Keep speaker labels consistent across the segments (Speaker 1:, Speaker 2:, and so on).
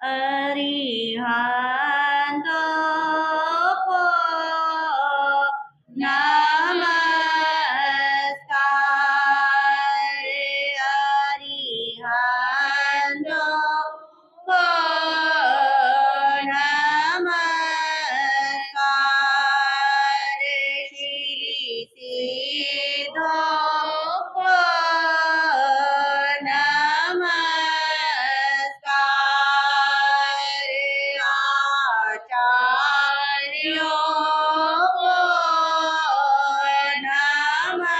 Speaker 1: अरिहंतो को नमस्कार। अरिहंतो को नमस्कार। श्री सिद्धो को नमस्कार। आचार्यों को नमस्कार।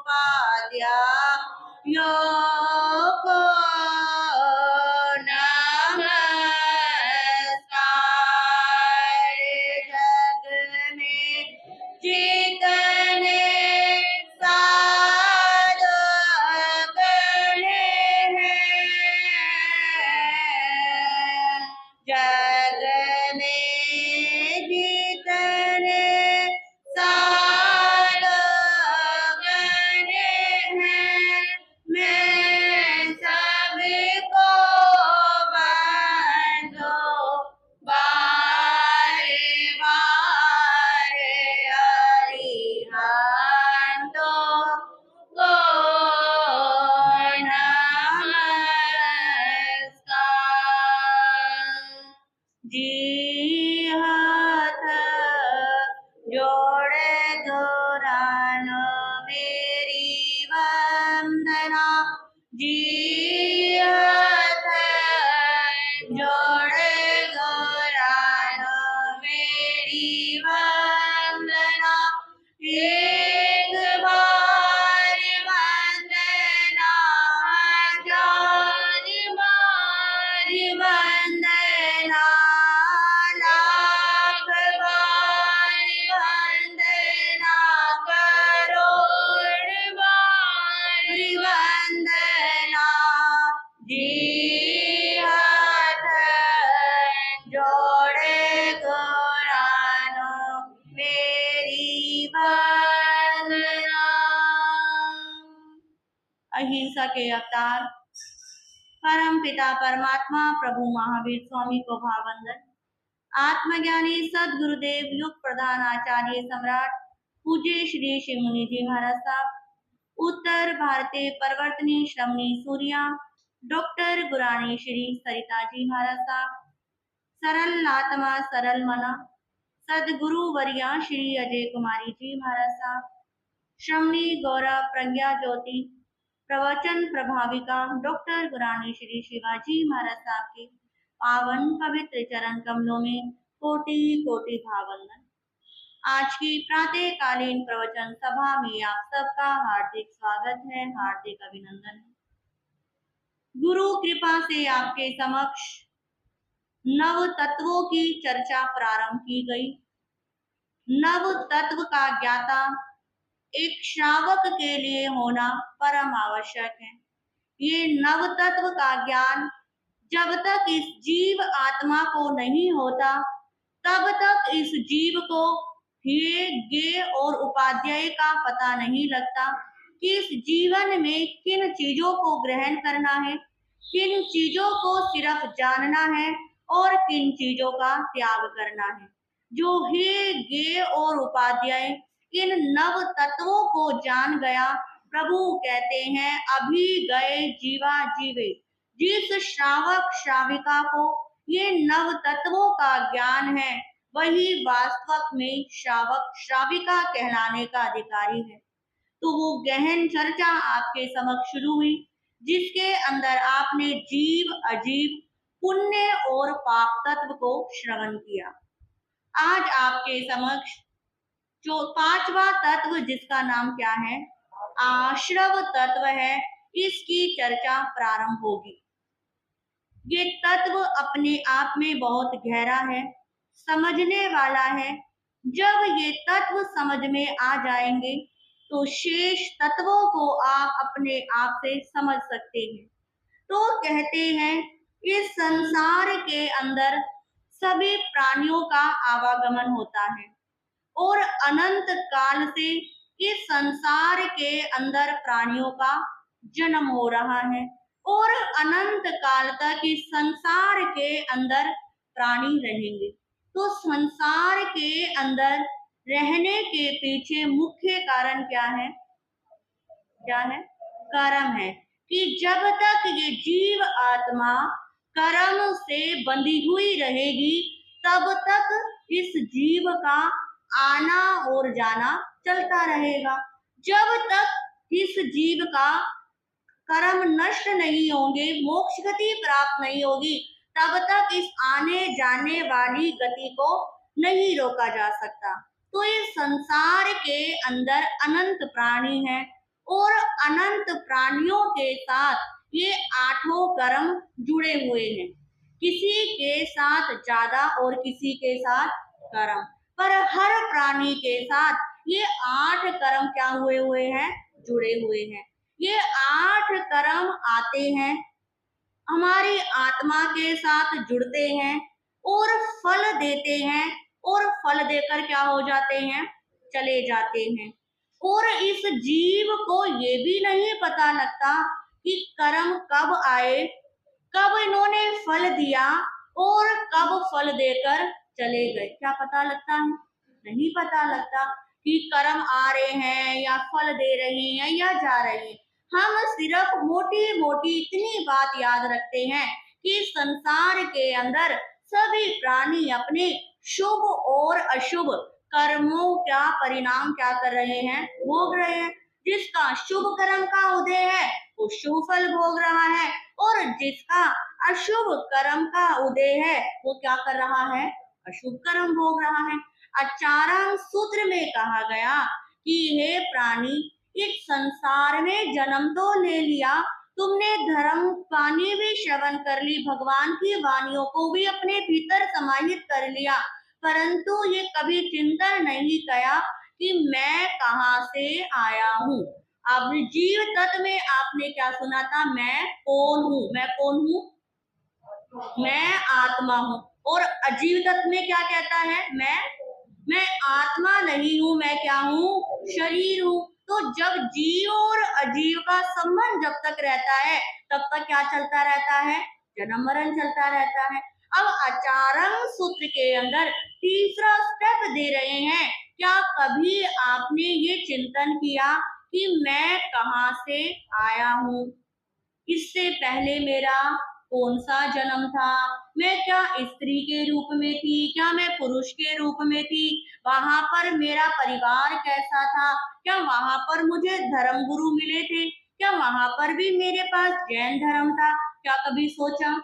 Speaker 1: उपाध्यायों को नमस्कार। जग में जितने साधु गण हैं, जग में जितने साधु गण हैं, मैं सबको बंदो बारे बारे। अरिहंतों को नमस्कार। जी हाथ जोड़े दोरानो मेरी वंदना। जी हाथ जोड़े दोरानो मेरी वंदना। एक बार वंदना, हजार बार वंदना, लाख बार वंदना, करोड़ बार वंदना। जी हाथ जोड़े दोरानो मेरी वंदना। अहिंसा के अवतार परम पिता परमात्मा प्रभु महावीर स्वामी को भाववंदन। आत्मज्ञानी सदगुरुदेव युग प्रधान आचार्य सम्राट पूज्य श्री शिव मुनि जी महाराज साहब, उत्तर भारतीय परिवर्तनी श्रमणी सूर्या डॉक्टर गुरानी श्री सरिता जी महाराज साहब, सरल आत्मा सरल मना सदगुरु वरिया श्री अजय कुमारी जी महाराज साहब, श्रमणी गौरव प्रज्ञा ज्योति प्रवचन प्रभाविका डॉक्टर गुरानी श्री शिवाजी महाराज साहब के पावन पवित्र चरण कमलों में कोटि कोटि भाववंदन। आज की प्रातःकालीन प्रवचन सभा में आप सबका हार्दिक स्वागत है, हार्दिक अभिनंदन है। गुरु कृपा से आपके समक्ष नव तत्वों की चर्चा प्रारंभ की गई। नव तत्व का ज्ञाता एक श्रावक के लिए होना परम आवश्यक है। ये नव तत्व का ज्ञान जब तक इस जीव आत्मा को नहीं होता, तब तक इस जीव को हे गे और उपाध्याय का पता नहीं लगता कि इस जीवन में किन चीजों को ग्रहण करना है, किन चीजों को सिर्फ जानना है और किन चीजों का त्याग करना है। जो हे गे और उपाध्याय इन नव तत्वों को जान गया, प्रभु कहते हैं अभी गए जीवा जीवे। जिस श्रावक श्राविका को ये नव तत्वों का ज्ञान है, वही वास्तव में श्रावक श्राविका कहलाने का अधिकारी है। तो वो गहन चर्चा आपके समक्ष शुरू हुई, जिसके अंदर आपने जीव अजीव पुण्य और पाप तत्व को श्रवण किया। आज आपके समक्ष जो पांचवा तत्व, जिसका नाम क्या है, आश्रव तत्व है, इसकी चर्चा प्रारंभ होगी। ये तत्व अपने आप में बहुत गहरा है, समझने वाला है। जब ये तत्व समझ में आ जाएंगे तो शेष तत्वों को आप अपने आप से समझ सकते हैं। तो कहते हैं इस संसार के अंदर सभी प्राणियों का आवागमन होता है और अनंत काल से इस संसार के अंदर प्राणियों का जन्म हो रहा है और अनंत काल तक इस संसार के अंदर प्राणी रहेंगे। तो संसार के अंदर रहने के पीछे मुख्य कारण क्या है? क्या है? कर्म है कि जब तक ये जीव आत्मा कर्म से बंधी हुई रहेगी तब तक इस जीव का आना और जाना चलता रहेगा। जब तक इस जीव का कर्म नष्ट नहीं होंगे, मोक्ष गति प्राप्त नहीं होगी, तब तक इस आने जाने वाली गति को नहीं रोका जा सकता। तो इस संसार के अंदर अनंत प्राणी हैं और अनंत प्राणियों के साथ ये आठों कर्म जुड़े हुए हैं। किसी के साथ ज्यादा और किसी के साथ कर्म, पर हर प्राणी के साथ ये 8 कर्म क्या हुए हैं? जुड़े हुए हैं। ये 8 कर्म आते हैं, हमारी आत्मा के साथ जुड़ते हैं और फल देते हैं और फल देकर क्या हो जाते हैं? चले जाते हैं। और इस जीव को ये भी नहीं पता लगता कि कर्म कब आए, कब इन्होंने फल दिया और कब फल देकर चले गए। क्या पता लगता है? नहीं पता लगता कि कर्म आ रहे हैं या फल दे रहे हैं या जा रहे हैं। हम सिर्फ मोटी मोटी इतनी बात याद रखते हैं कि संसार के अंदर सभी प्राणी अपने शुभ और अशुभ कर्मों का परिणाम क्या कर रहे हैं? भोग रहे हैं। जिसका शुभ कर्म का उदय है वो शुभ फल भोग रहा है और जिसका अशुभ कर्म का उदय है वो क्या कर रहा है? अशुभ कर्म भोग रहा है। आचार्य सूत्र में कहा गया कि हे प्राणी, इस संसार में जन्म तो ले लिया, तुमने धर्म वाणी भी श्रवण कर ली, भगवान की वाणियों को भी अपने भीतर समाहित कर लिया, परंतु ये कभी चिंतन नहीं किया कि मैं कहाँ से आया हूँ। अब जीव तत्व में आपने क्या सुना था? मैं कौन हूँ? मैं कौन हूँ? मैं आत्मा हूँ। और अजीव तत्व में क्या कहता है? मैं आत्मा नहीं हूँ, मैं क्या हूँ? शरीर हूँ। तो जब जीव और अजीव का संबंध जब तक रहता है तब तक क्या चलता रहता है? जन्म मरण चलता रहता है। अब आचार्य सूत्र के अंदर तीसरा स्टेप दे रहे हैं। क्या कभी आपने ये चिंतन किया कि मैं कहाँ से आया हूँ? इससे पहले मेरा कौन सा जन्म था? मैं क्या स्त्री के रूप में थी? क्या मैं पुरुष के रूप में थी? वहां पर मेरा परिवार कैसा था? क्या वहां पर मुझे धर्म गुरु मिले थे? क्या वहां पर भी मेरे पास जैन धर्म था? क्या कभी सोचा?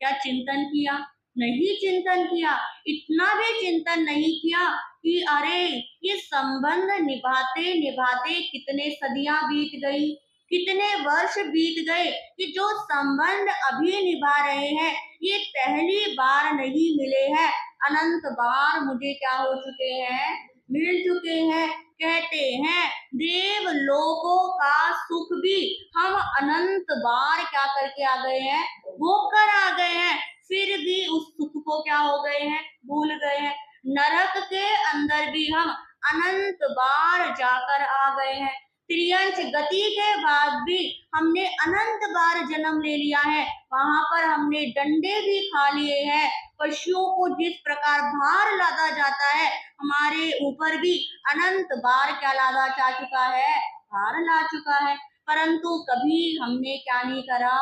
Speaker 1: क्या चिंतन किया? नहीं चिंतन किया। इतना भी चिंतन नहीं किया कि अरे ये संबंध निभाते निभाते कितने सदियां बीत गई, कितने वर्ष बीत गए कि जो संबंध अभी निभा रहे हैं ये पहली बार नहीं मिले हैं, अनंत बार मुझे क्या हो चुके हैं? मिल चुके हैं। कहते हैं देव लोगों का सुख भी हम अनंत बार क्या करके आ गए हैं? भोग कर आ गए हैं, फिर भी उस सुख को क्या हो गए हैं? भूल गए हैं। नरक के अंदर भी हम अनंत बार जाकर आ गए हैं। त्रियंच गति के बाद भी हमने अनंत बार जन्म ले लिया है, वहां पर हमने डंडे भी खा लिए हैं। पशुओं को जिस प्रकार भार लादा जाता है हमारे ऊपर भी अनंत बार क्या लादा जा चुका है? भार ला चुका है। परंतु कभी हमने क्या नहीं करा?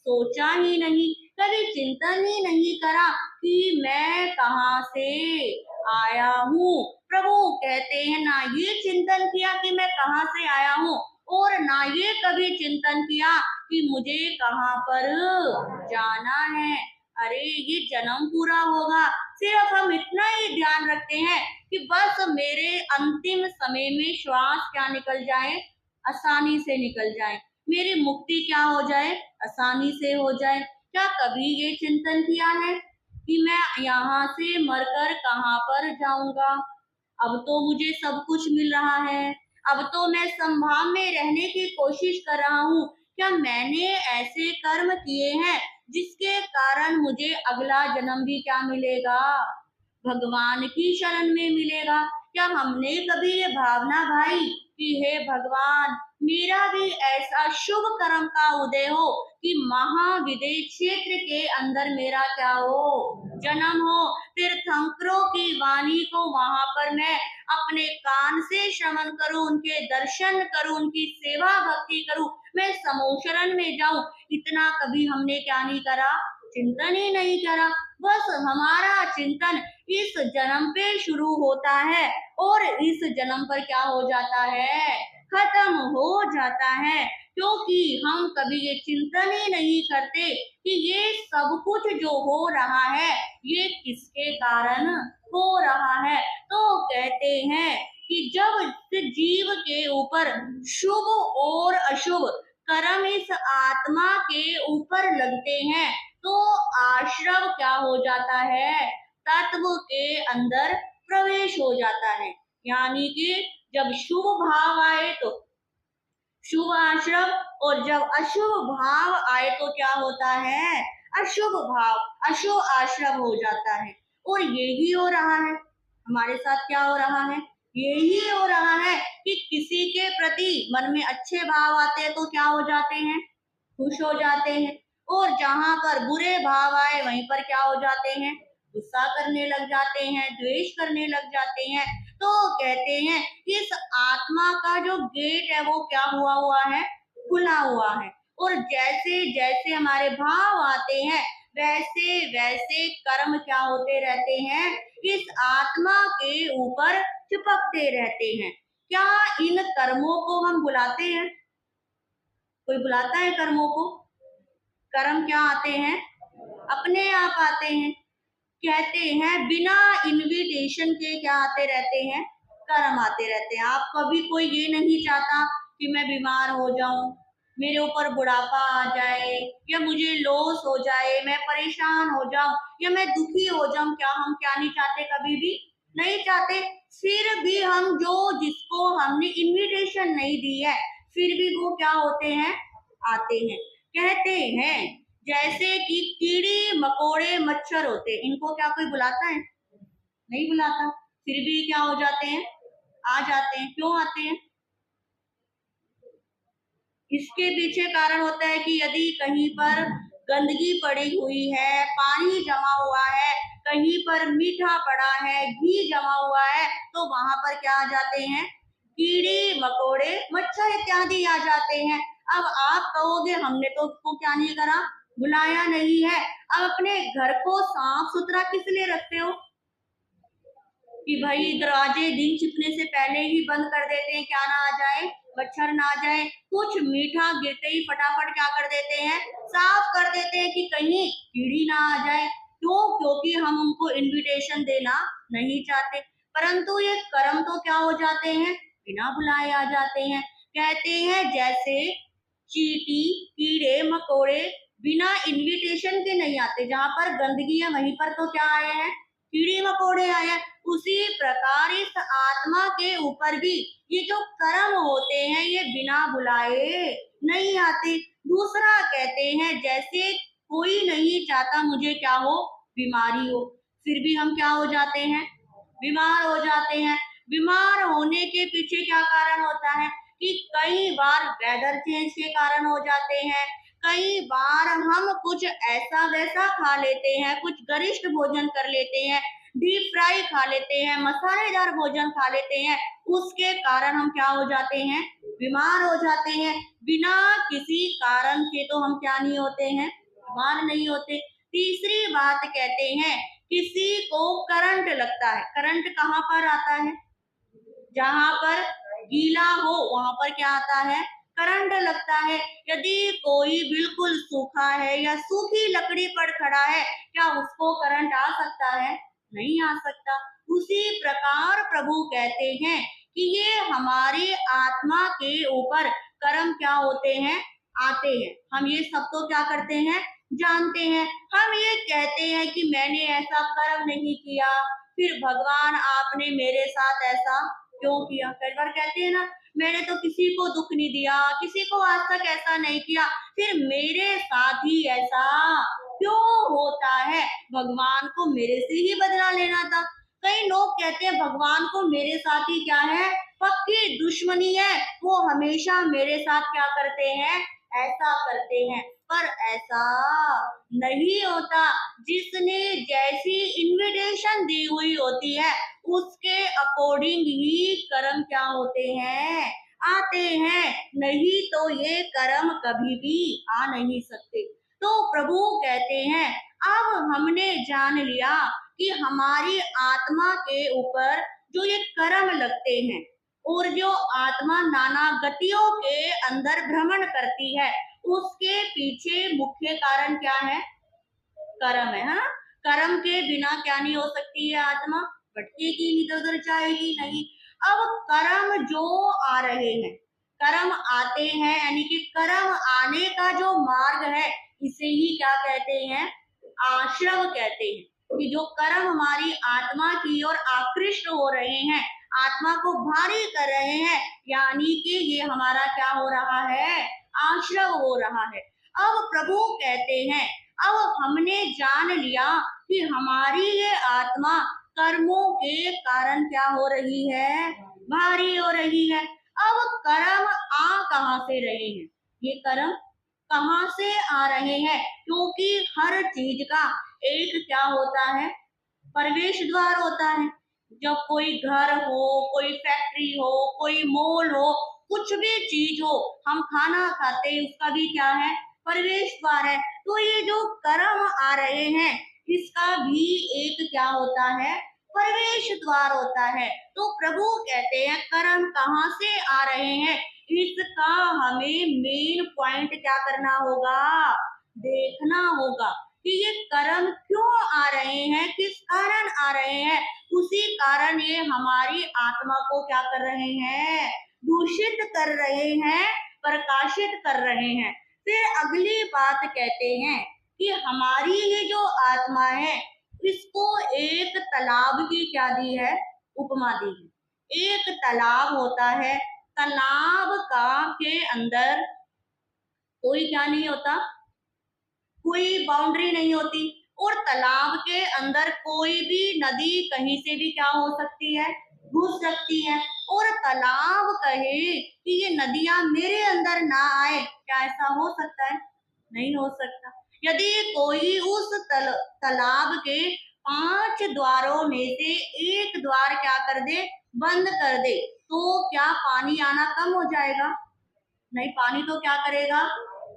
Speaker 1: सोचा ही नहीं, कभी चिंतन ही नहीं करा कि मैं कहाँ से आया हूँ। प्रभु कहते हैं ना ये चिंतन किया कि मैं कहाँ से आया हूँ और ना ये कभी चिंतन किया कि मुझे कहाँ पर जाना है। अरे ये जन्म पूरा होगा, सिर्फ हम इतना ही ध्यान रखते हैं कि बस मेरे अंतिम समय में श्वास क्या निकल जाए? आसानी से निकल जाए, मेरी मुक्ति क्या हो जाए? आसानी से हो जाए। क्या कभी ये चिंतन किया है कि मैं यहाँ से मरकर कहाँ पर जाऊंगा? अब तो मुझे सब कुछ मिल रहा है, अब तो मैं संभाव में रहने की कोशिश कर रहा हूँ। क्या मैंने ऐसे कर्म किए हैं जिसके कारण मुझे अगला जन्म भी क्या मिलेगा? भगवान की शरण में मिलेगा। क्या हमने कभी ये भावना भाई कि हे भगवान मेरा भी ऐसा शुभ कर्म का उदय हो कि महाविदेश क्षेत्र के अंदर मेरा क्या हो, जन्म हो। तीर्थंकरों की वाणी को वहां पर मैं अपने कान से श्रवण करूं, उनके दर्शन करूं, उनकी सेवा भक्ति करूं, मैं समोशरण में जाऊं। इतना कभी हमने क्या नहीं करा, चिंतन ही नहीं करा। बस हमारा चिंतन इस जन्म पे शुरू होता है और इस जन्म पर क्या हो जाता है, खत्म हो जाता है। क्योंकि हम कभी ये चिंतन ही नहीं करते कि ये सब कुछ जो हो रहा है ये किसके कारण हो रहा है। तो कहते हैं कि जब जीव के ऊपर शुभ और अशुभ कर्म इस आत्मा के ऊपर लगते हैं तो आश्रव क्या हो जाता है, तत्व के अंदर प्रवेश हो जाता है। यानी कि जब शुभ भाव आए तो शुभ आश्रव और जब अशुभ भाव आए तो क्या होता है, अशुभ भाव, अशुभ आश्रव हो जाता है। और यही हो रहा है हमारे साथ, क्या हो रहा है, यही हो रहा है कि किसी के प्रति मन में अच्छे भाव आते हैं तो क्या हो जाते हैं, खुश हो जाते हैं। और जहां पर बुरे भाव आए वहीं पर क्या हो जाते हैं, गुस्सा करने लग जाते हैं, द्वेष करने लग जाते हैं। तो कहते हैं इस आत्मा का जो गेट है वो क्या हुआ है, खुला हुआ है। और जैसे जैसे हमारे भाव आते हैं वैसे वैसे कर्म क्या होते रहते हैं, इस आत्मा के ऊपर चिपकते रहते हैं। क्या इन कर्मों को हम बुलाते हैं, कोई बुलाता है कर्मों को? कर्म क्या आते हैं, अपने आप आते हैं। कहते हैं बिना इनविटेशन के क्या आते रहते हैं, कर्म आते रहते हैं। आप कभी कोई ये नहीं चाहता कि मैं बीमार हो जाऊं, मेरे ऊपर बुढ़ापा आ जाए या मुझे लॉस हो जाए, मैं परेशान हो जाऊं या मैं दुखी हो जाऊं। क्या हम क्या नहीं चाहते, कभी भी नहीं चाहते। फिर भी हम जो जिसको हमने इनविटेशन नहीं दी है फिर भी वो क्या होते हैं, आते हैं। कहते हैं जैसे कि कीड़े मकोड़े मच्छर होते हैं, इनको क्या कोई बुलाता है, नहीं बुलाता, फिर भी क्या हो जाते हैं, आ जाते हैं। क्यों आते हैं, इसके पीछे कारण होता है कि यदि कहीं पर गंदगी पड़ी हुई है, पानी जमा हुआ है, कहीं पर मीठा पड़ा है, घी जमा हुआ है, तो वहां पर क्या आ जाते हैं, कीड़े मकोड़े मच्छर इत्यादि आ जाते हैं। अब आप कहोगे हमने तो उसको क्या नहीं करा, बुलाया नहीं है। अब अपने घर को साफ सुथरा किस लिए रखते हो, कि भाई दरवाजे दिन छिपने से पहले ही बंद कर देते हैं, क्या ना आ जाए, मच्छर ना आ जाए। कुछ मीठा गिरते ही फटाफट क्या कर देते हैं, साफ कर देते हैं कि कहीं कीड़ी ना आ जाए। क्यों, क्योंकि हम उनको इनविटेशन देना नहीं चाहते। परंतु ये कर्म तो क्या हो जाते हैं, बिना बुलाए आ जाते हैं। कहते हैं जैसे चींटी कीड़े मकोड़े बिना इनविटेशन के नहीं आते, जहां पर गंदगी है वहीं पर तो क्या आए हैं, कीड़े मकोड़े आए हैं। उसी प्रकार इस आत्मा के ऊपर भी ये जो कर्म होते हैं ये बिना बुलाए नहीं आते। दूसरा कहते हैं जैसे कोई नहीं चाहता मुझे क्या हो, बीमारी हो, फिर भी हम क्या हो जाते हैं, बीमार हो जाते हैं। बीमार होने के पीछे क्या कारण होता है कि कई बार वेदर चेंज के कारण हो जाते हैं, कई बार हम कुछ ऐसा वैसा खा लेते हैं, कुछ गरिष्ठ भोजन कर लेते हैं, डीप फ्राई खा लेते हैं, मसालेदार भोजन खा लेते हैं, उसके कारण हम क्या हो जाते हैं, बीमार हो जाते हैं। बिना किसी कारण के तो हम क्या नहीं होते हैं, बीमार नहीं होते। तीसरी बात कहते हैं किसी को करंट लगता है, करंट कहाँ पर आता है, जहां पर गीला हो वहां पर क्या आता है, करंट लगता है। यदि कोई बिल्कुल सूखा है या सूखी लकड़ी पर खड़ा है, क्या उसको करंट आ सकता है, नहीं आ सकता। उसी प्रकार प्रभु कहते हैं कि ये हमारी आत्मा के ऊपर कर्म क्या होते हैं, आते हैं। हम ये सब तो क्या करते हैं, जानते हैं। हम ये कहते हैं कि मैंने ऐसा कर्म नहीं किया, फिर भगवान आपने मेरे साथ ऐसा क्यों किया। कई बार कहते हैं ना, मैंने तो किसी को दुख नहीं दिया, किसी को आज तक ऐसा नहीं किया, फिर मेरे साथ ही ऐसा क्यों होता है, भगवान को मेरे से ही बदला लेना था। कई लोग कहते हैं भगवान को मेरे साथ ही क्या है, पक्की दुश्मनी है, वो हमेशा मेरे साथ क्या करते हैं, ऐसा करते हैं। पर ऐसा नहीं होता। जिसने जैसी इनविटेशन दी हुई होती है उसके अकॉर्डिंग ही कर्म क्या होते हैं, आते हैं। नहीं तो ये कर्म कभी भी आ नहीं सकते। तो प्रभु कहते हैं अब हमने जान लिया कि हमारी आत्मा के ऊपर जो ये कर्म लगते हैं और जो आत्मा नाना गतियों के अंदर भ्रमण करती है उसके पीछे मुख्य कारण क्या है, कर्म है ना। कर्म के बिना क्या नहीं हो सकती है आत्मा, भटकेगी इधर उधर जाएगी नहीं। अब कर्म जो आ रहे हैं, कर्म आते हैं, यानी कि कर्म आने का जो मार्ग है इसे ही क्या कहते हैं, आश्रव कहते हैं। कि जो कर्म हमारी आत्मा की ओर आकृष्ट हो रहे हैं, आत्मा को भारी कर रहे हैं, यानी कि ये हमारा क्या हो रहा है, आश्रव हो रहा है। अब प्रभु कहते हैं अब हमने जान लिया कि हमारी ये आत्मा कर्मों के कारण क्या हो रही है, भारी हो रही है। अब कर्म आ कहाँ से रहे हैं, ये कर्म कहाँ से आ रहे हैं, क्योंकि हर चीज का एक क्या होता है, प्रवेश द्वार होता है। जब कोई घर हो, कोई फैक्ट्री हो, कोई मॉल हो, कुछ भी चीज हो, हम खाना खाते हैं उसका भी क्या है, प्रवेश द्वार है। तो ये जो कर्म आ रहे हैं इसका भी एक क्या होता है, प्रवेश द्वार होता है। तो प्रभु कहते हैं कर्म कहाँ से आ रहे हैं, इसका हमें मेन पॉइंट क्या करना होगा, देखना होगा कि ये कर्म क्यों आ रहे हैं, किस कारण आ रहे हैं। उसी कारण ये हमारी आत्मा को क्या कर रहे हैं, दूषित कर रहे हैं, प्रकाशित कर रहे हैं। फिर अगली बात कहते हैं कि हमारी ये जो आत्मा है इसको एक तालाब की क्या दी है, उपमा दी है। एक तालाब होता है, तालाब का के अंदर कोई क्या नहीं होता, कोई बाउंड्री नहीं होती, और तालाब के अंदर कोई भी नदी कहीं से भी क्या हो सकती है, घुस सकती है। और तालाब कहे कि ये नदियां मेरे अंदर ना आए, क्या ऐसा हो सकता है, नहीं हो सकता। यदि कोई उस तालाब के 5 द्वारों में से एक द्वार क्या कर दे, बंद कर दे, तो क्या पानी आना कम हो जाएगा, नहीं, पानी तो क्या करेगा,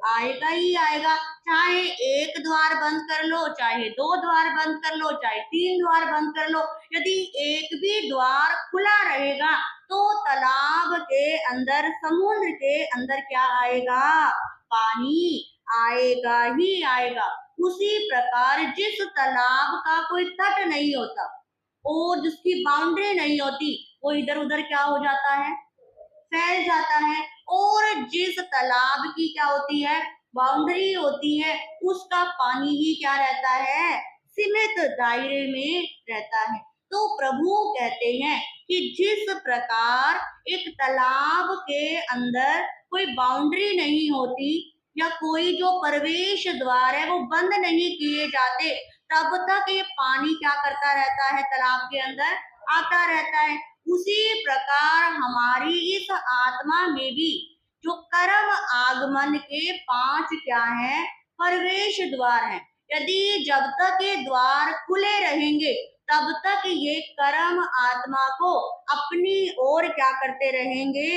Speaker 1: आएगा ही आएगा। चाहे एक द्वार बंद कर लो, चाहे 2 द्वार बंद कर लो, चाहे 3 द्वार बंद कर लो, यदि एक भी द्वार खुला रहेगा तो तालाब के अंदर, समुद्र के अंदर क्या आएगा, पानी आएगा ही आएगा। उसी प्रकार जिस तालाब का कोई तट नहीं होता और जिसकी बाउंड्री नहीं होती, वो इधर उधर क्या हो जाता है, फैल जाता है। और जिस तालाब की क्या होती है, बाउंड्री होती है, उसका पानी ही क्या रहता है, सीमित दायरे में रहता है। तो प्रभु कहते हैं कि जिस प्रकार एक तालाब के अंदर कोई बाउंड्री नहीं होती या कोई जो प्रवेश द्वार है वो बंद नहीं किए जाते, तब तक ये पानी क्या करता रहता है, तालाब के अंदर आता रहता है। उसी प्रकार हमारी इस आत्मा में भी जो कर्म आगमन के 5 क्या हैं, प्रवेश द्वार हैं। यदि जब तक ये द्वार खुले रहेंगे तब तक ये कर्म आत्मा को अपनी ओर क्या करते रहेंगे,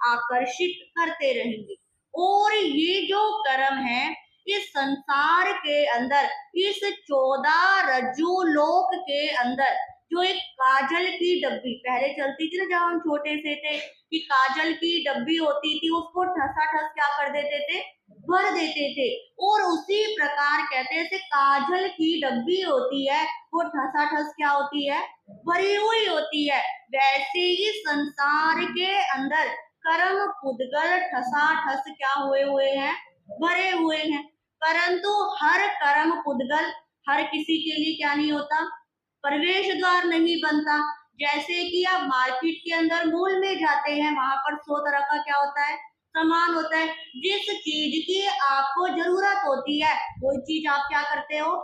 Speaker 1: आकर्षित करते रहेंगे। और ये जो कर्म है इस संसार के अंदर, इस 14 रज्जु लोक के अंदर जो एक काजल की डब्बी पहले चलती थी ना, जब हम छोटे से थे, कि काजल की डब्बी होती थी, उसको ठसाठस क्या कर देते थे, भर देते थे। और उसी प्रकार कहते हैं जैसे काजल की डब्बी होती है वो ठसाठस क्या होती है, भरी हुई होती है। वैसे ही संसार के अंदर कर्म पुद्गल ठसाठस क्या हुए हुए हैं, भरे हुए हैं। परंतु हर कर्म पुद्गल हर किसी के लिए क्या नहीं होता, प्रवेश द्वार नहीं बनता। जैसे कि आप मार्केट के अंदर मॉल में जाते हैं, वहां पर 100 तरह का क्या होता है, सामान होता है। जिस चीज की आपको जरूरत होती है वही चीज आप क्या करते हो,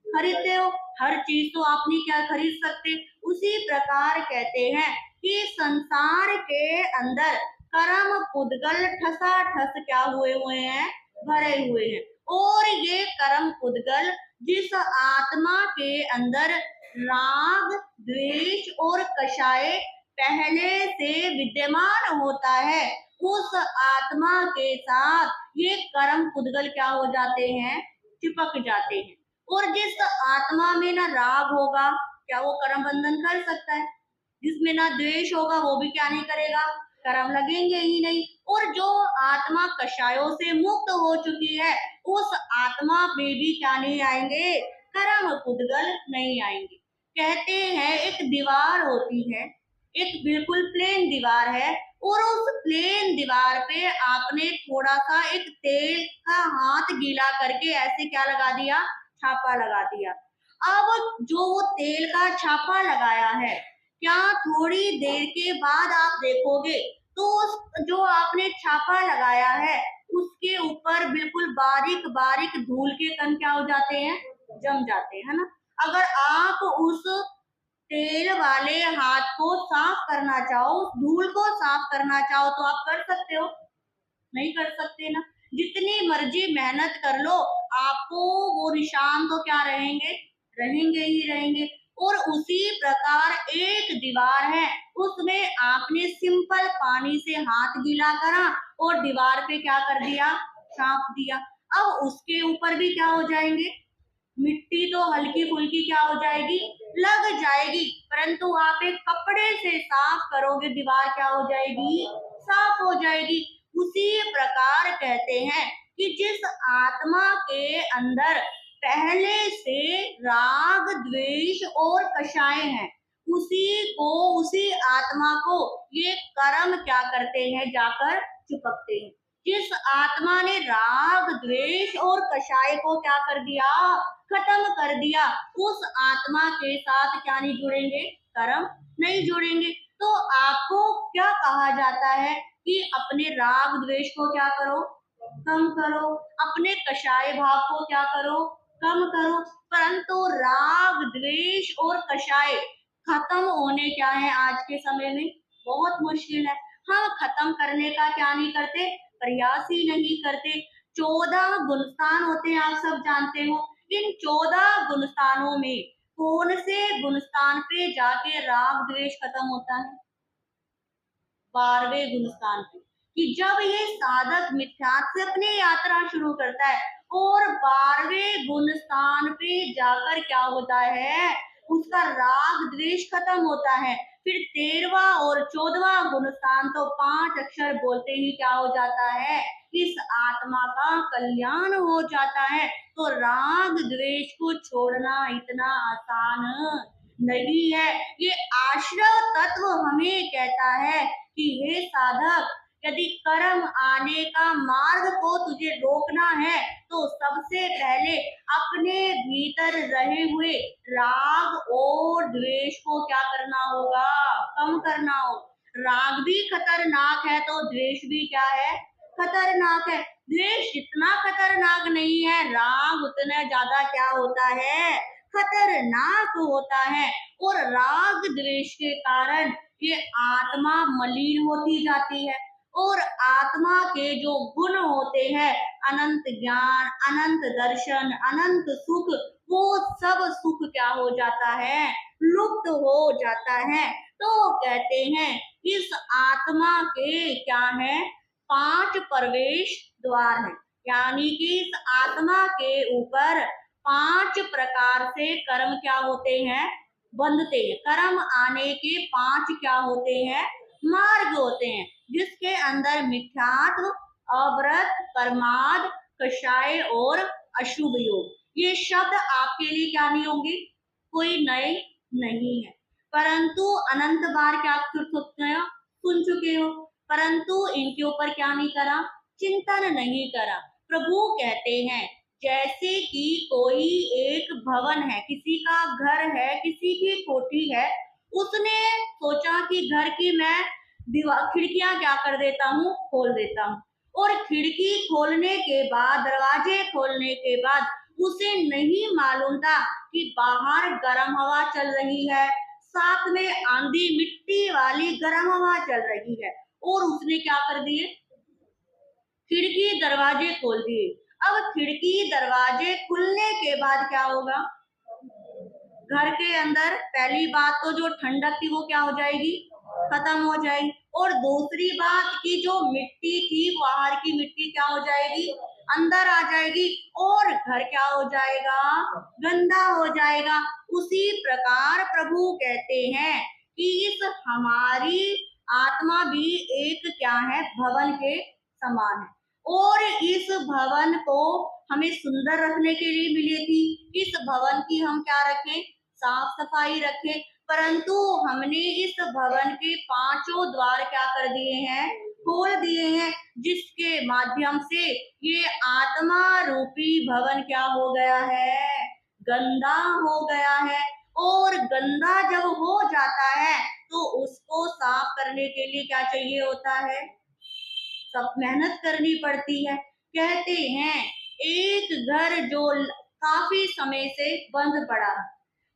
Speaker 1: खरीदते हो। हर चीज तो आप नहीं क्या खरीद सकते। उसी प्रकार कहते हैं कि संसार के अंदर कर्म पुद्गल ठसाठस क्या हुए हुए हैं, भरे हुए हैं। और ये कर्म पुद्गल जिस आत्मा के अंदर राग, द्वेष और कषाय पहले से विद्यमान होता है, उस आत्मा के साथ ये कर्म पुद्गल क्या हो जाते हैं, चिपक जाते हैं। और जिस आत्मा में ना राग होगा, क्या वो कर्म बंधन कर सकता है? जिसमें ना द्वेष होगा वो भी क्या नहीं करेगा, कर्म लगेंगे ही नहीं। और जो आत्मा कषायों से मुक्त हो चुकी है, उस आत्मा में भी क्या नहीं आएंगे, कर्म पुद्गल नहीं आएंगे। कहते हैं एक दीवार होती है, एक बिल्कुल प्लेन दीवार है, और उस प्लेन दीवार पे आपने थोड़ा सा एक तेल का हाथ गीला करके ऐसे क्या लगा दिया, छापा लगा दिया। अब जो वो तेल का छापा लगाया है, क्या थोड़ी देर के बाद आप देखोगे तो जो आपने छापा लगाया है उसके ऊपर बिल्कुल बारीक बारीक धूल के कण क्या हो जाते हैं, जम जाते हैं, है ना। अगर आप उस तेल वाले हाथ को साफ करना चाहो, उस धूल को साफ करना चाहो, तो आप कर सकते हो? नहीं कर सकते ना। जितनी मर्जी मेहनत कर लो, आपको वो निशान तो क्या रहेंगे, रहेंगे ही रहेंगे। और उसी प्रकार एक दीवार है, उसमें आपने सिंपल पानी से हाथ गीला करा और दीवार पे क्या कर दिया, छाप दिया। अब उसके ऊपर भी क्या हो जाएंगे, मिट्टी तो हल्की फुल्की क्या हो जाएगी, लग जाएगी, परंतु आप एक कपड़े से साफ करोगे, दीवार क्या हो जाएगी, साफ हो जाएगी। उसी प्रकार कहते हैं कि जिस आत्मा के अंदर पहले से राग, द्वेष और कषाय हैं, उसी आत्मा को ये कर्म क्या करते हैं, जाकर चिपकते हैं। जिस आत्मा ने राग, द्वेष और कषाय को क्या कर दिया, खत्म कर दिया, उस आत्मा के साथ क्या नहीं जुड़ेंगे, कर्म नहीं जुड़ेंगे। तो आपको क्या कहा जाता है कि अपने राग द्वेष को क्या करो, कम करो, अपने कषाय भाव को क्या करो, कम करो। परंतु राग, द्वेष और कषाय खत्म होने क्या है आज के समय में, बहुत मुश्किल है। हम खत्म करने का क्या नहीं करते, प्रयास ही नहीं करते। 14 गुणस्थान होते हैं, आप सब जानते हो। इन 14 गुणस्थानों में कौन से गुणस्थान पे जाके राग द्वेष खत्म होता है, 12वें गुणस्थान पे। कि जब ये साधक मिथ्यात्व से अपनी यात्रा शुरू करता है और 12वें गुणस्थान पे जाकर क्या होता है, उसका राग द्वेष खत्म होता है। फिर 13वां और 14वां गुणस्थान तो 5 अक्षर बोलते ही क्या हो जाता है, इस आत्मा का कल्याण हो जाता है। तो राग द्वेष को छोड़ना इतना आसान नहीं है। ये आश्रव तत्व हमें कहता है कि हे साधक, यदि कर्म आने का मार्ग को तुझे रोकना है तो सबसे पहले अपने भीतर रहे हुए राग और द्वेष को क्या करना होगा, कम करना हो। राग भी खतरनाक है तो द्वेष भी क्या है, खतरनाक है। द्वेष इतना खतरनाक नहीं है, राग उतना ज्यादा क्या होता है, खतरनाक होता है। और राग द्वेष के कारण ये आत्मा मलिन होती जाती है, और आत्मा के जो गुण होते हैं, अनंत ज्ञान, अनंत दर्शन, अनंत सुख, वो सब सुख क्या हो जाता है, लुप्त हो जाता है। तो कहते हैं इस आत्मा के क्या है, 5 प्रवेश द्वार हैं, यानी कि इस आत्मा के ऊपर 5 प्रकार से कर्म क्या होते हैं, बंधते हैं। कर्म आने के 5 क्या होते हैं, मार्ग होते हैं, जिसके अंदर मिथ्यात्व, अव्रत, प्रमाद, कषाय और अशुभ योग, ये शब्द आपके लिए क्या नहीं होंगे, कोई नए नहीं है, परंतु अनंत बार क्या सुन चुके हो, परंतु इनके ऊपर क्या नहीं करा, चिंतन नहीं करा। प्रभु कहते हैं जैसे कि कोई एक भवन है, किसी का घर है, किसी की कोठी है, उसने सोचा कि घर की मैं दीवार खिड़कियां क्या कर देता हूँ, खोल देता हूँ। और खिड़की खोलने के बाद, दरवाजे खोलने के बाद उसे नहीं मालूम था कि बाहर गर्म हवा चल रही है, साथ में आंधी मिट्टी वाली गर्म हवा चल रही है, और उसने क्या कर दिए, खिड़की दरवाजे खोल दिए। अब खिड़की दरवाजे खुलने के बाद क्या होगा, घर के अंदर पहली बात तो जो ठंडक थी वो क्या हो जाएगी, खत्म हो जाएगी, और दूसरी बात की जो मिट्टी थी, बाहर की मिट्टी क्या हो जाएगी, अंदर आ जाएगी, और घर क्या हो जाएगा, गंदा हो जाएगा। उसी प्रकार प्रभु कहते हैं कि इस हमारी आत्मा भी एक क्या है, भवन के समान है, और इस भवन को हमें सुंदर रखने के लिए मिली थी। इस भवन की हम क्या रखें, साफ सफाई रखें, परंतु हमने इस भवन के पांचों द्वार क्या कर दिए हैं, खोल दिए हैं, जिसके माध्यम से ये आत्मा रूपी भवन क्या हो गया है, गंदा हो गया है। और गंदा जब हो जाता है तो उसको साफ करने के लिए क्या चाहिए होता है, सब मेहनत करनी पड़ती है। कहते हैं एक घर जो काफी समय से बंद पड़ा,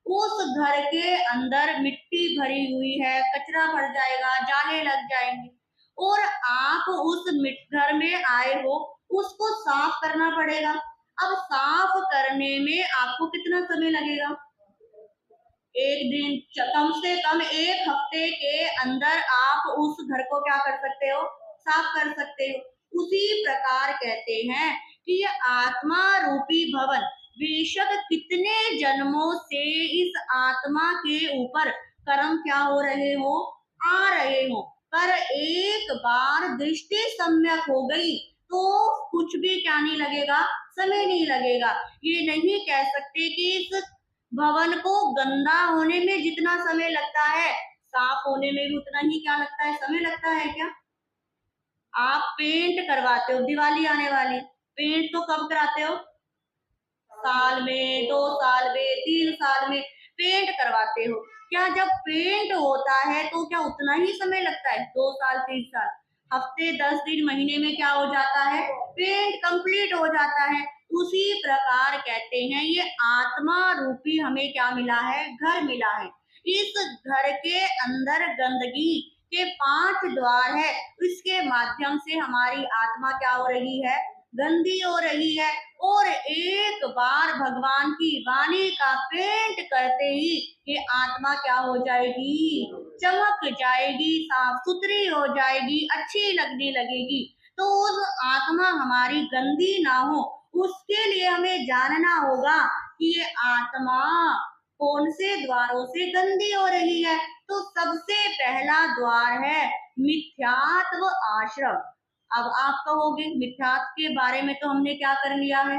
Speaker 1: उस घर के अंदर मिट्टी भरी हुई है, कचरा भर जाएगा, जाले लग जाएंगे, और आप उस घर में आए हो, उसको साफ करना पड़ेगा। अब साफ करने में आपको कितना समय लगेगा, एक दिन, कम से कम एक हफ्ते के अंदर आप उस घर को क्या कर सकते हो, साफ कर सकते हो। उसी प्रकार कहते हैं कि ये आत्मा रूपी भवन बेशक कितने जन्मों से इस आत्मा के ऊपर कर्म क्या हो रहे हो, आ रहे हो, पर एक बार दृष्टि सम्यक हो गई तो कुछ भी क्या नहीं लगेगा, समय नहीं लगेगा। ये नहीं कह सकते कि इस भवन को गंदा होने में जितना समय लगता है, साफ होने में भी उतना ही क्या लगता है, समय लगता है क्या। आप पेंट करवाते हो, दिवाली आने वाली, पेंट तो कब कराते हो, साल में, 2 साल में, 3 साल में पेंट करवाते हो। क्या जब पेंट होता है तो क्या उतना ही समय लगता है, 2 साल 3 साल, हफ्ते 10 दिन महीने में क्या हो जाता है, पेंट कंप्लीट हो जाता है। उसी प्रकार कहते हैं ये आत्मा रूपी हमें क्या मिला है, घर मिला है। इस घर के अंदर गंदगी के 5 द्वार है, इसके माध्यम से हमारी आत्मा क्या हो रही है, गंदी हो रही है। और एक बार भगवान की वाणी का पेंट करते ही ये आत्मा क्या हो जाएगी, चमक जाएगी, साफ सुथरी हो जाएगी, अच्छी लगने लगेगी। तो उस आत्मा हमारी गंदी ना हो, उसके लिए हमें जानना होगा कि ये आत्मा कौन से द्वारों से गंदी हो रही है। तो सबसे पहला द्वार है मिथ्यात्व आश्रम। अब आप कहोगे मिथ्यात्व के बारे में तो हमने क्या कर लिया है,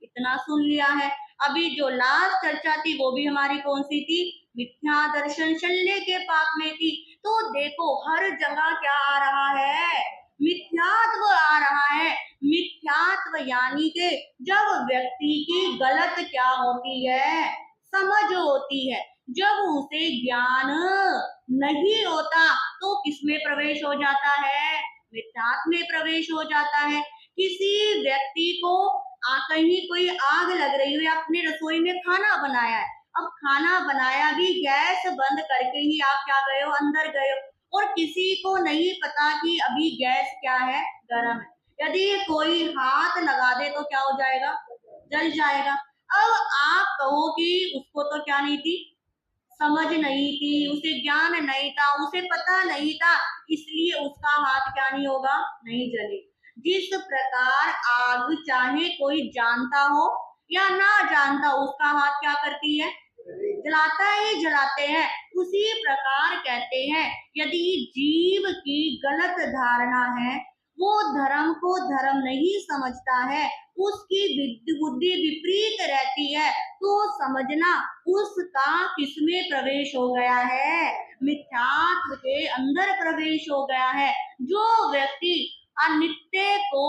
Speaker 1: इतना सुन लिया है। अभी जो लास्ट चर्चा थी वो भी हमारी कौन सी थी, मिथ्या दर्शन शल्य के पाप में थी। तो देखो हर जगह क्या आ रहा है, मिथ्यात्व आ रहा है। मिथ्यात्व यानी कि जब व्यक्ति की गलत क्या होती है, समझ होती है, जब उसे ज्ञान नहीं होता तो किसमें प्रवेश हो जाता है, मिथ्यात्व में प्रवेश हो जाता है। किसी व्यक्ति को कहीं कोई आग लग रही हो, या अपनी रसोई में खाना बनाया है, अब खाना बनाया भी गैस बंद करके ही आप क्या गए हो, अंदर गए हो, और किसी को नहीं पता कि अभी गैस क्या है, गर्म है, यदि कोई हाथ लगा दे तो क्या हो जाएगा, जल जाएगा। अब आप कहो कि उसको तो क्या नहीं थी, समझ नहीं थी, उसे ज्ञान नहीं था, उसे पता नहीं था, इसलिए उसका हाथ क्या नहीं होगा, नहीं जले। जिस प्रकार आग चाहे कोई जानता हो या ना जानता हो, उसका हाथ क्या करती है, जलाता ही जलाते हैं। उसी प्रकार कहते हैं यदि जीव की गलत धारणा है, वो धर्म को धर्म नहीं समझता है, उसकी बुद्धि विपरीत रहती है, तो समझना उसका किसमें प्रवेश हो गया है, मिथ्यात्व के अंदर प्रवेश हो गया है। जो व्यक्ति अनित्य को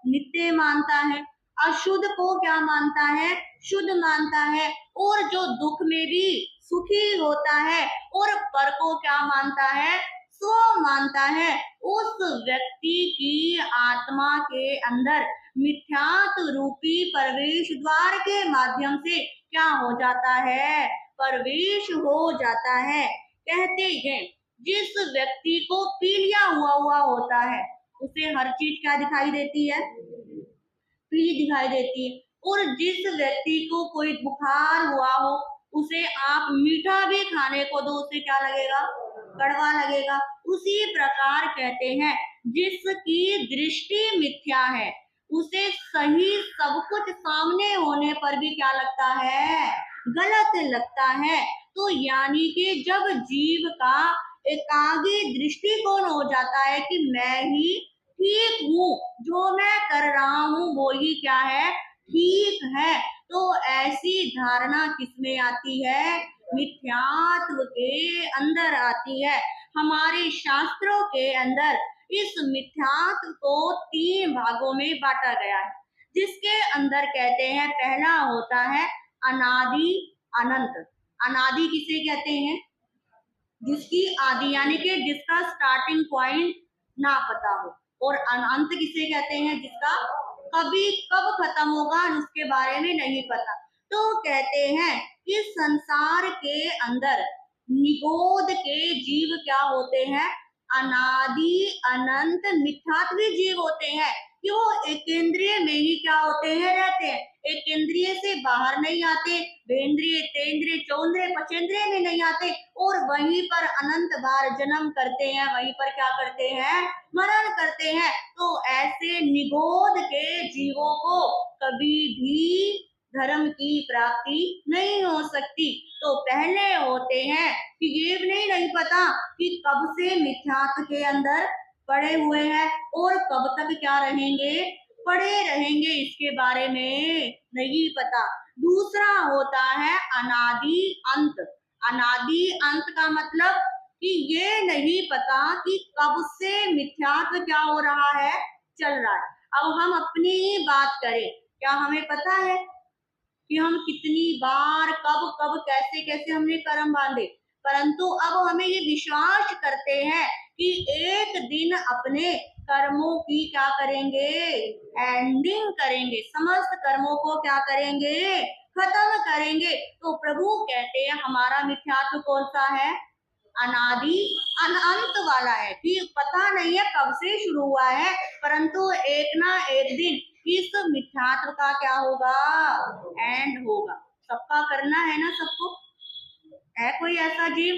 Speaker 1: नित्य मानता है, अशुद्ध को क्या मानता है, शुद्ध मानता है, और जो दुख में भी सुखी होता है और पर को क्या मानता है, सो मानता है, उस व्यक्ति की आत्मा के अंदर मिथ्यात्व रूपी प्रवेश द्वार के माध्यम से क्या हो जाता है, प्रवेश हो जाता है। कहते हैं जिस व्यक्ति को पीलिया हुआ होता है उसे हर चीज क्या दिखाई देती है, पीली दिखाई देती है। और जिस व्यक्ति को कोई बुखार हुआ हो उसे आप मीठा भी खाने को दो उसे क्या लगेगा, कड़वा लगेगा। उसी प्रकार कहते हैं जिसकी दृष्टि मिथ्या है उसे सही सब कुछ सामने होने पर भी क्या लगता है, गलत लगता है। तो यानी कि जब जीव का एकाग्र दृष्टिकोण हो जाता है कि मैं ही ठीक हूँ, जो मैं कर रहा हूँ वो ही क्या है, ठीक है, तो ऐसी धारणा किसमें आती है, मिथ्यात्व के अंदर आती है। हमारे शास्त्रों के अंदर इस मिथ्यात्व को 3 भागों में बांटा गया है, जिसके अंदर कहते हैं पहला होता है अनादि अनंत। अनादि किसे कहते हैं, जिसकी आदि यानी कि जिसका स्टार्टिंग पॉइंट ना पता हो। और अनंत किसे कहते हैं, जिसका कभी कब खत्म होगा उसके बारे में नहीं पता। तो कहते हैं इस संसार के अंदर निगोद के जीव क्या होते हैं, अनादि अनंत मिथ्यात्वी जीव होते हैं कि वो एक इंद्रिय में ही क्या होते हैं, रहते हैं, एक इंद्रिय से बाहर नहीं आते, बेंद्रिय तेंद्रिय चौंद्रिय पचेंद्रिय में नहीं आते और वहीं पर अनंत बार जन्म करते हैं, वहीं पर क्या करते हैं, मरण करते हैं। तो ऐसे निगोद के जीवों को कभी भी धर्म की प्राप्ति नहीं हो सकती। तो पहले होते हैं कि ये भी नहीं पता कि कब से मिथ्यात्व के अंदर पड़े हुए हैं और कब तक क्या रहेंगे, पड़े रहेंगे, इसके बारे में नहीं पता। दूसरा होता है अनादि अंत। अनादि अंत का मतलब कि ये नहीं पता कि कब से मिथ्यात्व क्या हो रहा है, चल रहा है। अब हम अपनी ही बात करें, क्या हमें पता है कि हम कितनी बार कब कब कैसे कैसे हमने कर्म बांधे, परंतु अब हमें ये विश्वास करते हैं कि एक दिन अपने कर्मों की क्या करेंगे, एंडिंग करेंगे, समस्त कर्मों को क्या करेंगे, खत्म करेंगे। तो प्रभु कहते हैं हमारा मिथ्यात्व कौन सा है, अनादि अनंत वाला है कि पता नहीं है कब से शुरू हुआ है, परंतु एक ना एक दिन इस मिथ्यात्व का क्या होगा, एंड होगा। सबका करना है ना, सबको, है कोई ऐसा जीव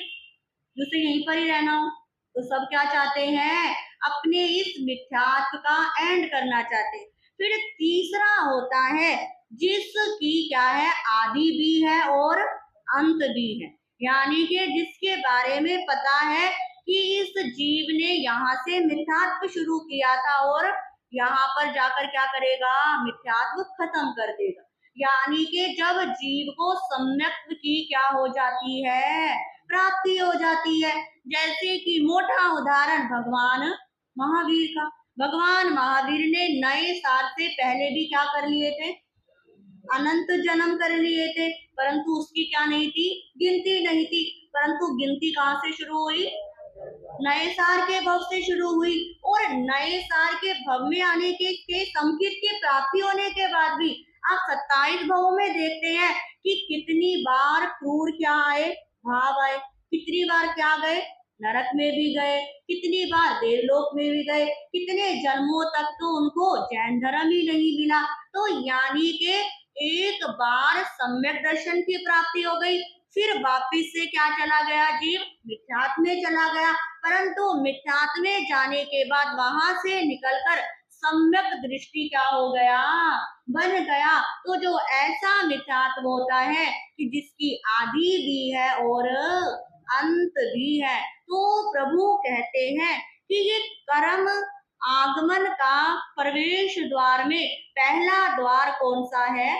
Speaker 1: जिसे यहीं पर ही रहना हो, तो सब क्या चाहते हैं, अपने इस मिथ्यात्व का एंड करना चाहते हैं। फिर तीसरा होता है जिसकी क्या है, आदि भी है और अंत भी है, यानी कि जिसके बारे में पता है कि इस जीव ने यहाँ से मिथ्यात्व शुरू किया था और यहाँ पर जाकर क्या करेगा, मिथ्यात्व खत्म कर देगा। यानी कि जब जीव को सम्यक की क्या हो जाती है, प्राप्ति हो जाती है। जैसे कि मोटा उदाहरण भगवान महावीर का, भगवान महावीर ने नए साल से पहले भी क्या कर लिए थे, अनंत जन्म कर लिए थे, परंतु उसकी क्या नहीं थी, गिनती नहीं थी। परंतु गिनती कहाँ से शुरू हुई, नए साल के भव से शुरू हुई। और नए साल के भव में आने के संकेत की प्राप्ति होने के बाद भी आप 27 भवों में देखते हैं कि कितनी बार क्रूर क्या आए, भाव आए, कितनी बार क्या गए, नरक में भी गए, कितनी बार देवलोक में भी गए, कितने जन्मों तक तो उनको जैन धर्म ही नहीं मिला। तो यानी के एक बार सम्यक दर्शन की प्राप्ति हो गई, फिर वापिस से क्या चला गया जीव, मिथ्यात्व में चला गया। परंतु मिथ्यात्व में जाने के बाद वहां से निकलकर सम्यक दृष्टि क्या हो गया, बन गया। तो जो ऐसा मिथ्यात्व होता है कि जिसकी आदि भी है और अंत भी है, तो प्रभु कहते हैं कि ये कर्म आगमन का प्रवेश द्वार में पहला द्वार कौन सा है,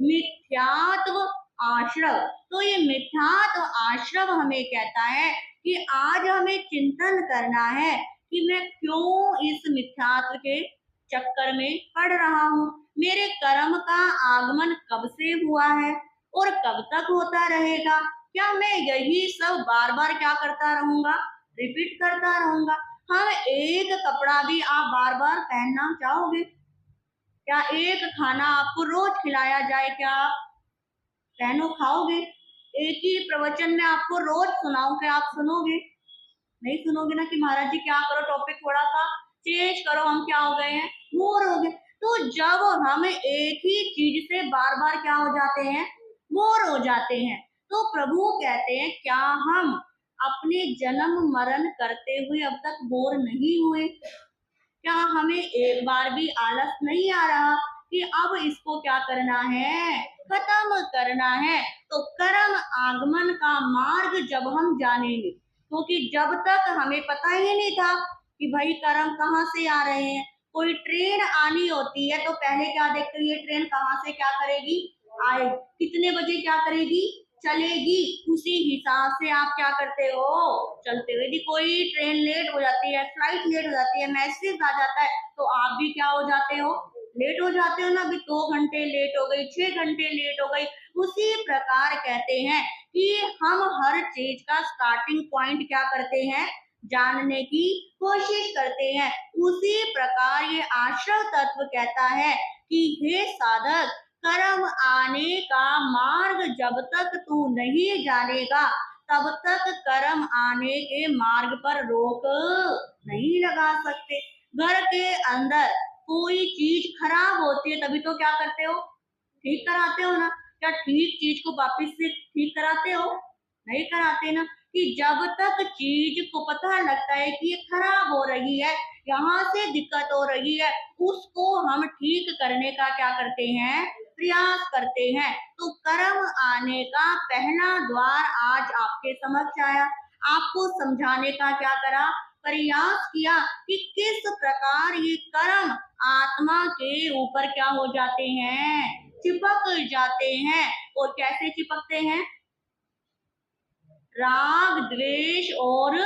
Speaker 1: मिथ्यात्व आश्रव। तो ये मिथ्यात्व आश्रव हमें कहता है कि आज हमें चिंतन करना है कि मैं क्यों इस मिथ्यात्व के चक्कर में पड़ रहा हूँ, मेरे कर्म का आगमन कब से हुआ है और कब तक होता रहेगा, क्या मैं यही सब बार बार क्या करता रहूंगा, रिपीट करता रहूंगा। हम एक कपड़ा भी आप बार बार पहनना चाहोगे, क्या एक खाना आपको रोज खिलाया जाए, क्या बहनों खाओगे? एक ही प्रवचन में आपको रोज सुनाऊं, क्या आप सुनोगे? नहीं सुनोगे ना कि महाराज जी क्या करो, टॉपिक थोड़ा सा चेंज करो, हम क्या हो गए हैं, बोर हो गए। तो जब हम एक ही चीज से बार बार क्या हो जाते हैं, बोर हो जाते हैं, तो प्रभु कहते हैं क्या हम अपने जन्म मरण करते हुए अब तक बोर नहीं हुए? क्या हमें एक बार भी आलस नहीं आ रहा कि अब इसको क्या करना है, खत्म करना है? तो कर्म आगमन का मार्ग जब हम जानेंगे, क्योंकि जब तक हमें पता ही नहीं था कि भाई कर्म कहाँ से आ रहे हैं। कोई ट्रेन आनी होती है तो पहले क्या देखते हैं, ट्रेन कहाँ से क्या करेगी, आए, कितने बजे क्या करेगी, चलेगी, उसी हिसाब से आप क्या करते हो, चलते हो। यदि कोई ट्रेन लेट हो जाती है, फ्लाइट लेट हो जाती है, मैसेज आ जाता है, तो आप भी क्या हो जाते हो, लेट हो जाते हो ना। अभी 2 घंटे लेट हो गई, 6 घंटे लेट हो गई। उसी प्रकार कहते हैं कि हम हर चीज का स्टार्टिंग पॉइंट क्या करते हैं, जानने की कोशिश करते हैं। उसी प्रकार ये आश्रव तत्व कहता है कि हे साधक, कर्म आने का मार्ग जब तक तू नहीं जानेगा, तब तक कर्म आने के मार्ग पर रोक नहीं लगा सकते। घर के अंदर कोई चीज खराब होती है तभी तो क्या करते हो, ठीक कराते हो ना। क्या ठीक चीज को वापिस से ठीक कराते हो, नहीं कराते ना। कि जब तक चीज को पता लगता है कि ये खराब हो रही है, यहाँ से दिक्कत हो रही है, उसको हम ठीक करने का क्या करते हैं, प्रयास करते हैं। तो कर्म आने का पहला द्वार आज आपके समक्ष आया, आपको समझाने का क्या करा, प्रयास किया कि किस प्रकार ये कर्म आत्मा के ऊपर क्या हो जाते हैं, चिपक जाते हैं। और कैसे चिपकते हैं, राग द्वेष और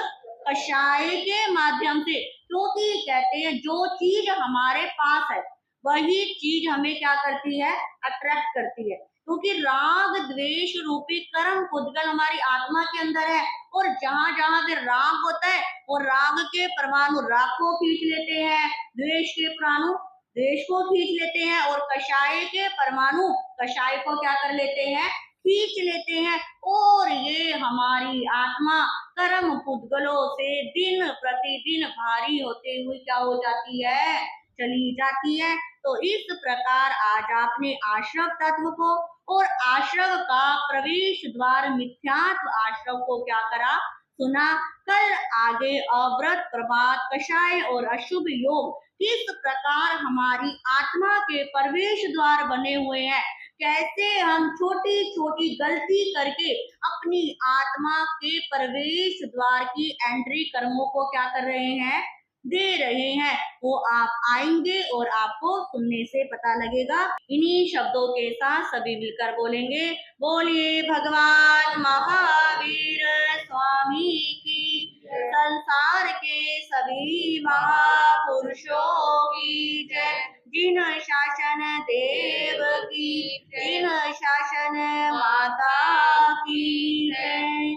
Speaker 1: कषाय के माध्यम से। क्योंकि कहते हैं जो चीज हमारे पास है वही चीज हमें क्या करती है, अट्रैक्ट करती है। क्योंकि राग द्वेष रूपी कर्म पुद्गल हमारी आत्मा के अंदर है, और जहां जहां से राग होता है वो राग के परमाणु राग को खींच लेते हैं, द्वेष के परमाणु द्वेष को खींच लेते हैं, और कषाय के परमाणु कषाय को क्या कर लेते हैं, खींच लेते हैं। और ये हमारी आत्मा कर्म पुद्गलों से दिन प्रतिदिन भारी होते हुए क्या हो जाती है, चली जाती है। तो इस प्रकार आज आपने आश्रव तत्व को और आश्रव का प्रवेश द्वार मिथ्यात्व आश्रव को क्या करा, सुना। कल आगे अव्रत प्रभात कषाय और अशुभ योग किस प्रकार हमारी आत्मा के प्रवेश द्वार बने हुए हैं, कैसे हम छोटी छोटी गलती करके अपनी आत्मा के प्रवेश द्वार की एंट्री कर्मों को क्या कर रहे हैं, दे रहे हैं। वो आप आएंगे और आपको सुनने से पता लगेगा। इन्हीं शब्दों के साथ सभी मिलकर बोलेंगे, बोलिए भगवान महावीर स्वामी की, संसार के सभी महापुरुषों की जय। जिन शासन देव की, जिन शासन माता की जय।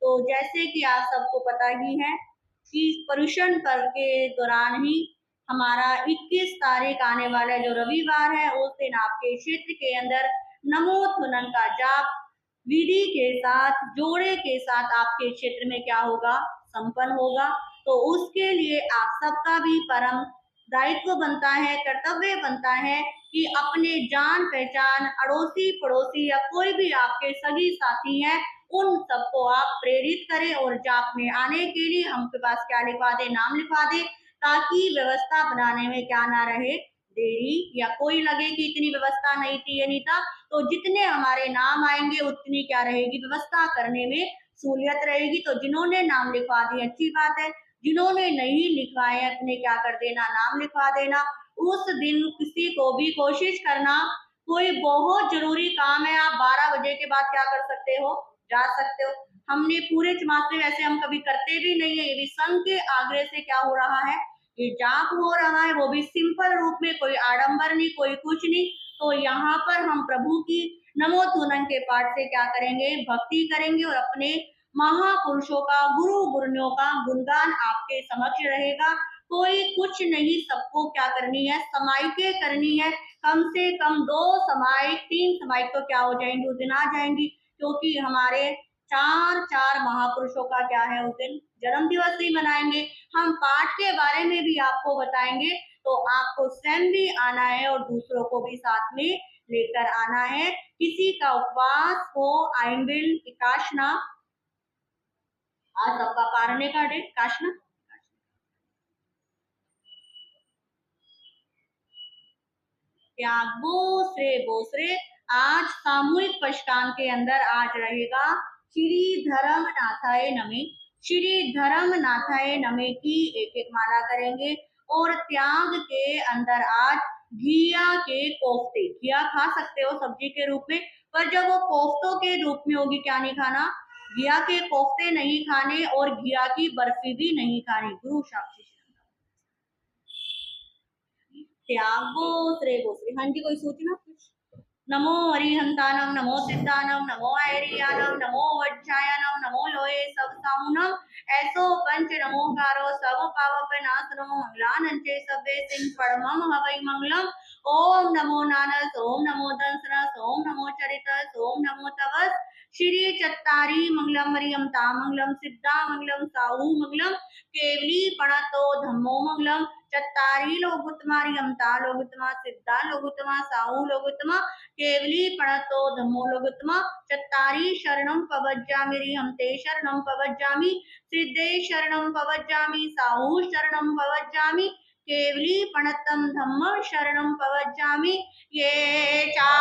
Speaker 1: तो जैसे कि आप सबको पता ही है कि पर्युषण पर्व के दौरान ही हमारा 21 तारीख आने वाला जो रविवार है, उस दिन आपके क्षेत्र के अंदर नमो थुनन का जाप विधि के साथ, जोड़े के साथ आपके क्षेत्र में क्या होगा, संपन्न होगा। तो उसके लिए आप सबका भी परम दायित्व बनता है, कर्तव्य बनता है कि अपने जान पहचान अड़ोसी पड़ोसी या कोई भी आपके सगी साथी हैं, उन सबको आप प्रेरित करें और जाप में आने के लिए हमके पास क्या लिखवा दे, नाम लिखवा दे, ताकि व्यवस्था बनाने में क्या ना रहे देरी, या कोई लगे कि इतनी व्यवस्था नहीं थी, ये नहीं था। तो जितने हमारे नाम आएंगे उतनी क्या रहेगी, व्यवस्था करने में सहूलियत रहेगी। तो जिन्होंने नाम लिखवा दी अच्छी बात है, जिन्होंने नहीं लिखवाए अपने क्या कर देना, नाम लिखवा देना। उस दिन किसी को भी कोशिश करना, कोई बहुत जरूरी काम है, आप 12 बजे के बाद क्या कर सकते हो, जा सकते हो। हमने पूरे समाज में वैसे हम कभी करते भी नहीं है, ये भी संघ के आग्रह से क्या हो रहा है, ये जाप हो रहा है, वो भी सिंपल रूप में, कोई आडंबर नहीं, कोई कुछ नहीं। तो यहाँ पर हम प्रभु की नमो तुनन के पाठ से क्या करेंगे, भक्ति करेंगे और अपने महापुरुषों का, गुरु गुरुनियों का गुणगान आपके समक्ष रहेगा। कोई कुछ नहीं, सबको क्या करनी है, समाइकें करनी है। कम से कम 2 समाइक, 3 समाइक तो क्या हो जाएंगी, उस दिन आ जाएंगी, क्योंकि हमारे 4 महापुरुषों का क्या है, उस दिन जन्म दिवस भी मनाएंगे। हम पाठ के बारे में भी आपको बताएंगे, तो आपको स्वयं भी आना है और दूसरों को भी साथ में लेकर आना है। किसी का उपवास हो, आइंबिल काशना, आज सबका पारने का डे, काशना त्याग बोसरे बोसरे। आज सामूहिक पशकान के अंदर आज रहेगा श्री धर्म नाथाय नमे। श्री धर्म नाथाय नमे की एक एक माला करेंगे। और त्याग के अंदर आज घिया के कोफ्ते, घिया खा सकते हो सब्जी के रूप में, पर जब वो कोफ्तों के रूप में होगी, क्या नहीं खाना, घिया के कोफ्ते नहीं खाने और घिया की बर्फी भी नहीं खानी। गुरु साक्षी त्यागो श्रे गोश्री। हाँ जी, कोई सूचना कुछ? नमो हरिहंतानम, नमो सिद्धानम, नमो ऐरियानम, नमो वज्रायनम, नमो लोये सब सामुनम, ऐसो पंच नमोकारो सब पावप नाशनो मंगलानंचे सबे सिंह परमम हवै मंगलम। ओम नमो नानस, ओम नमो दंसरस, ओम नमो चरितस, ओम नमो तवस। श्री चत्तारी मंगलम मरियम तामंगलम, सिद्धा मंगलम, साहू मंगलम, केवली पणतो धम्मो मंगलम। चत्तारी लोगुत्तमा रियमता लोगुत्तमा, सिद्धा लोगुत्तमा, साहू लोगुत्तमा, केवली पणतो धम्मो लोगुत्तमा। चत्तारी शरणं पवज्जामि रिहंते शरणं पवज्जामि, सिद्धे शरणं पवज्जामि, साहू शरणं पवज्जामि, केवली पणतं धम्म शरणं पवज्जामि। ये चा